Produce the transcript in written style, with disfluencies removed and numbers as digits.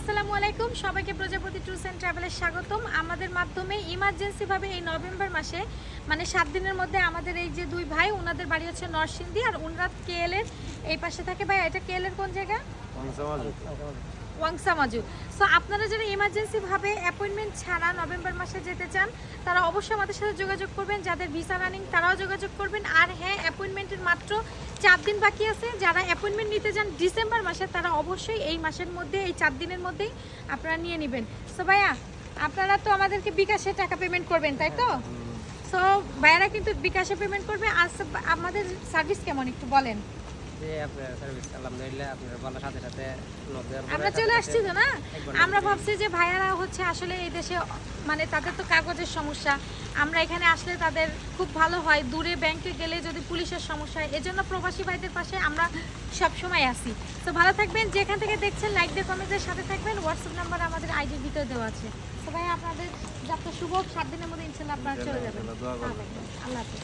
আসসালামু আলাইকুম, সবাইকে প্রজাপতি ট্যুরস অ্যান্ড ট্রাভেলের স্বাগতম। আমাদের মাধ্যমে ইমার্জেন্সিভাবে এই নভেম্বর মাসে মানে 7 দিনের মধ্যে আমাদের এই যে দুই ভাই, ওনাদের বাড়ি হচ্ছে নরসিংদী আর ওনারা কেএল এর এই পাশে থাকে। ভাই এটা কেএল এর কোন জায়গা? ওয়াংসামাজু। সো আপনারা যারা ইমার্জেন্সিভাবে অ্যাপয়েন্টমেন্ট ছাড়া নভেম্বর মাসে যেতে চান তারা অবশ্যই আমাদের সাথে যোগাযোগ করবেন। যাদের ভিসা রানিং তারাও যোগাযোগ করবেন। আর হ্যাঁ, অ্যাপয়েন্টমেন্টের মাত্র 4 দিন বাকি আছে। যারা অ্যাপয়েন্টমেন্ট নিতে চান ডিসেম্বর মাসে তারা অবশ্যই এই মাসের মধ্যে, এই 4 দিনের মধ্যেই আপনারা নিয়ে নেবেন। সো ভাইয়া, আপনারা তো আমাদেরকে বিকাশে টাকা পেমেন্ট করবেন, তাই তো? সো ভাইয়ারা কিন্তু বিকাশে পেমেন্ট করবে। আর আমাদের সার্ভিস কেমন একটু বলেন। আমরা চলে আসছি তো না, আমরা ভাবছি যে ভাইয়ারা হচ্ছে আসলে এই দেশে মানে তাদের তো কাগজের সমস্যা, আমরা এখানে আসলে তাদের খুব ভালো হয়। দূরে ব্যাংকে গেলে যদি পুলিশের সমস্যা হয়, এজন্য প্রবাসী ভাইদের পাশে আমরা সব সময় আসি। তো ভালো থাকবেন, যেখান থেকে দেখছেন লাইক দিয়ে কমেন্টের সাথে থাকবেন। হোয়াটসঅ্যাপ নাম্বার আমাদের আইডির ভিতরে দেওয়া আছে। তো ভাই আপনাদের যাত্রা শুভ, 7 দিনের মধ্যে ইনশাল্লাহ আপনারা চলে যাবেন। আল্লাহ হাফেজ।